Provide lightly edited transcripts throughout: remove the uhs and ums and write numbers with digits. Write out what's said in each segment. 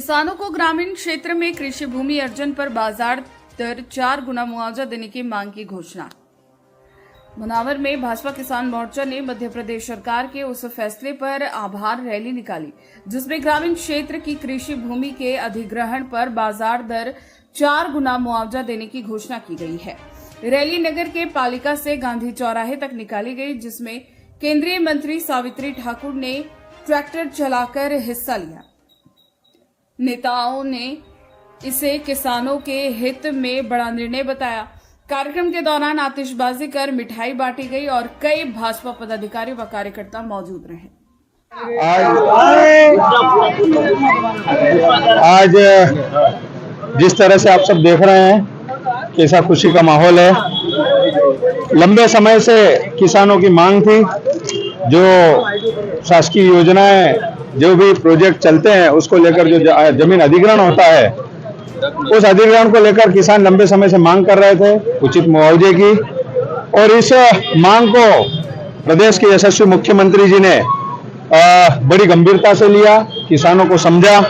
किसानों को ग्रामीण क्षेत्र में कृषि भूमि अर्जन पर बाजार दर 4 गुना मुआवजा देने की मांग की घोषणा। मुनावर में भाजपा किसान मोर्चा ने मध्य प्रदेश सरकार के उस फैसले पर आभार रैली निकाली जिसमें ग्रामीण क्षेत्र की कृषि भूमि के अधिग्रहण पर बाजार दर 4 गुना मुआवजा देने की घोषणा की गई है। रैली नगर के पालिका से गांधी चौराहे तक निकाली गई जिसमें केंद्रीय मंत्री सावित्री ठाकुर ने ट्रैक्टर चलाकर हिस्सा लिया। नेताओं ने इसे किसानों के हित में बड़ा निर्णय बताया। कार्यक्रम के दौरान आतिशबाजी कर मिठाई बांटी गई और कई भाजपा पदाधिकारी व कार्यकर्ता मौजूद रहे। आज जिस तरह से आप सब देख रहे हैं कैसा खुशी का माहौल है। लंबे समय से किसानों की मांग थी, जो शासकीय योजनाएं जो भी प्रोजेक्ट चलते हैं उसको लेकर जो जमीन अधिग्रहण होता है उस अधिग्रहण को लेकर किसान लंबे समय से मांग कर रहे थे उचित मुआवजे की। और इस मांग को प्रदेश के यशस्वी मुख्यमंत्री जी ने बड़ी गंभीरता से लिया, किसानों को समझा,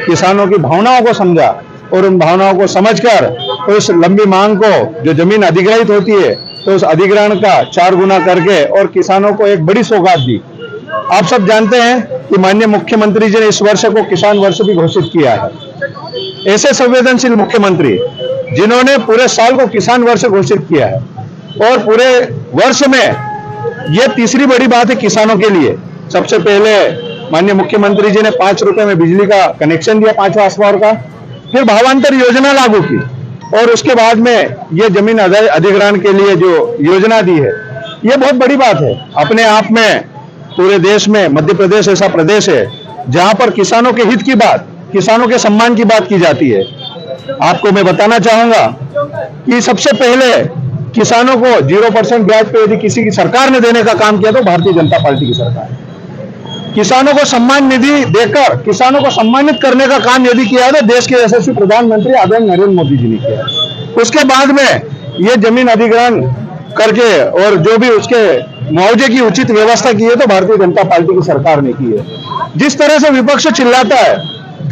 किसानों की भावनाओं को समझा और उन भावनाओं को समझकर उस लंबी मांग को जो जमीन अधिग्रहित होती है तो उस अधिग्रहण का 4 गुना करके और किसानों को एक बड़ी सौगात दी। आप सब जानते हैं कि माननीय मुख्यमंत्री जी ने इस वर्ष को किसान वर्ष भी घोषित किया है। ऐसे संवेदनशील मुख्यमंत्री जिन्होंने पूरे साल को किसान वर्ष घोषित किया है और पूरे वर्ष में यह तीसरी बड़ी बात है किसानों के लिए। सबसे पहले माननीय मुख्यमंत्री जी ने 5 रुपए में बिजली का कनेक्शन दिया 5 हार्स पावर का, फिर भावांतर योजना लागू की और उसके बाद में यह जमीन अधिग्रहण के लिए जो योजना दी है यह बहुत बड़ी बात है। अपने आप में पूरे देश में मध्य प्रदेश ऐसा प्रदेश है जहां पर किसानों के हित की बात, किसानों के सम्मान की बात की जाती है। आपको मैं बताना चाहूंगा कि सबसे पहले किसानों को 0% ब्याज पे यदि किसी की सरकार ने देने का काम किया तो भारतीय जनता पार्टी की सरकार। किसानों को सम्मान निधि देकर किसानों को सम्मानित करने का काम यदि किया तो देश के यशस्वी प्रधानमंत्री आदरणीय नरेंद्र मोदी जी ने किया। उसके बाद में ये जमीन अधिग्रहण करके और जो भी उसके मुआवजे की उचित व्यवस्था की है तो भारतीय जनता पार्टी की सरकार ने की है। जिस तरह से विपक्ष चिल्लाता है,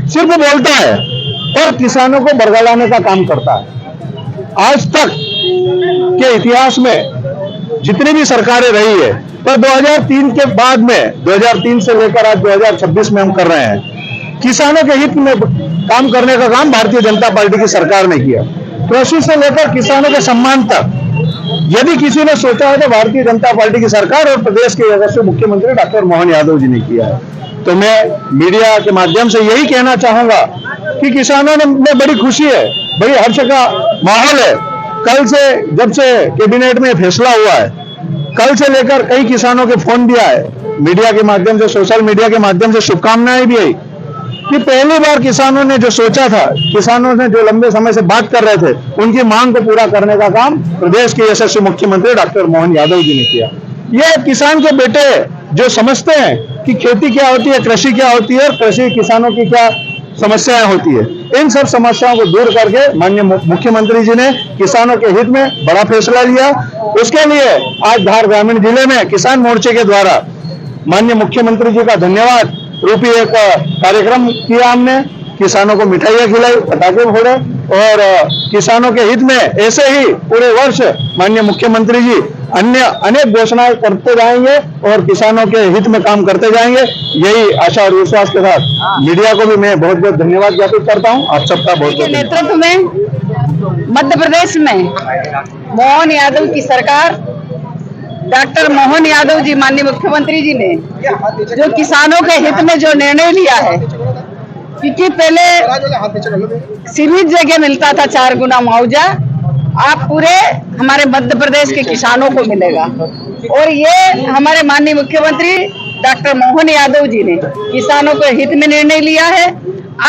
सिर्फ बोलता है और किसानों को बरगलाने का काम करता है। आज तक के इतिहास में जितनी भी सरकारें रही है पर 2003 के बाद में 2003 से लेकर आज 2026 में हम कर रहे हैं, किसानों के हित में काम करने का काम भारतीय जनता पार्टी की सरकार ने किया। कृषि से लेकर किसानों के सम्मान तक यदि किसी ने सोचा है तो भारतीय जनता पार्टी की सरकार और प्रदेश के यशस्वी मुख्यमंत्री डॉक्टर मोहन यादव जी ने किया है। तो मैं मीडिया के माध्यम से यही कहना चाहूंगा कि किसानों में बड़ी खुशी है, बड़ी हर्ष का माहौल है। कल से जब से कैबिनेट में फैसला हुआ है, कल से लेकर कई किसानों के फोन भी आए, मीडिया के माध्यम से, सोशल मीडिया के माध्यम से शुभकामनाएं भी आई कि पहली बार किसानों ने जो सोचा था, किसानों ने जो लंबे समय से बात कर रहे थे, उनकी मांग को पूरा करने का काम प्रदेश के यशस्वी मुख्यमंत्री डॉक्टर मोहन यादव जी ने किया। ये किसान के बेटे जो समझते हैं कि खेती क्या होती है, कृषि क्या होती है और कृषि किसानों की क्या समस्याएं होती है, इन सब समस्याओं को दूर करके माननीय मुख्यमंत्री जी ने किसानों के हित में बड़ा फैसला लिया। उसके लिए आज धार ग्रामीण जिले में किसान मोर्चे के द्वारा माननीय मुख्यमंत्री जी का धन्यवाद रूपी एक कार्यक्रम किया। हमने किसानों को मिठाइयां खिलाई, पटाखे फोड़े और किसानों के हित में ऐसे ही पूरे वर्ष माननीय मुख्यमंत्री जी अन्य अनेक घोषणाएं करते जाएंगे और किसानों के हित में काम करते जाएंगे। यही आशा और विश्वास के साथ मीडिया को भी मैं बहुत बहुत धन्यवाद ज्ञापित करता हूं। आप सबका बहुत बहुत नेतृत्व में मध्य प्रदेश में मोहन यादव की सरकार, डॉक्टर मोहन यादव जी माननीय मुख्यमंत्री जी ने जो किसानों के हित में जो निर्णय लिया है, क्योंकि पहले सीमित जगह मिलता था 4 गुना मुआवजा, आप पूरे हमारे मध्य प्रदेश के किसानों को मिलेगा। और ये हमारे माननीय मुख्यमंत्री डॉक्टर मोहन यादव जी ने किसानों के हित में निर्णय लिया है।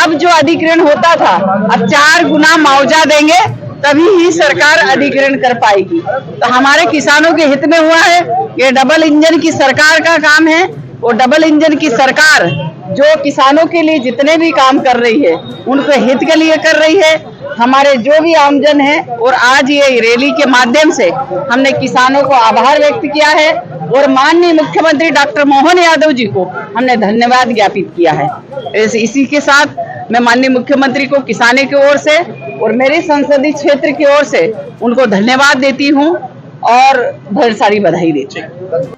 अब जो अधिग्रहण होता था, अब 4 गुना मुआवजा देंगे तभी ही सरकार अधिग्रहण कर पाएगी। तो हमारे किसानों के हित में हुआ है। ये डबल इंजन की सरकार का काम है। वो डबल इंजन की सरकार जो किसानों के लिए जितने भी काम कर रही है उनके हित के लिए कर रही है। हमारे जो भी आमजन है और आज ये रैली के माध्यम से हमने किसानों को आभार व्यक्त किया है और माननीय मुख्यमंत्री डॉक्टर मोहन यादव जी को हमने धन्यवाद ज्ञापित किया है। इसी के साथ मैं माननीय मुख्यमंत्री को किसानों की ओर से और मेरे संसदीय क्षेत्र की ओर से उनको धन्यवाद देती हूँ और ढेर सारी बधाई देती हूँ।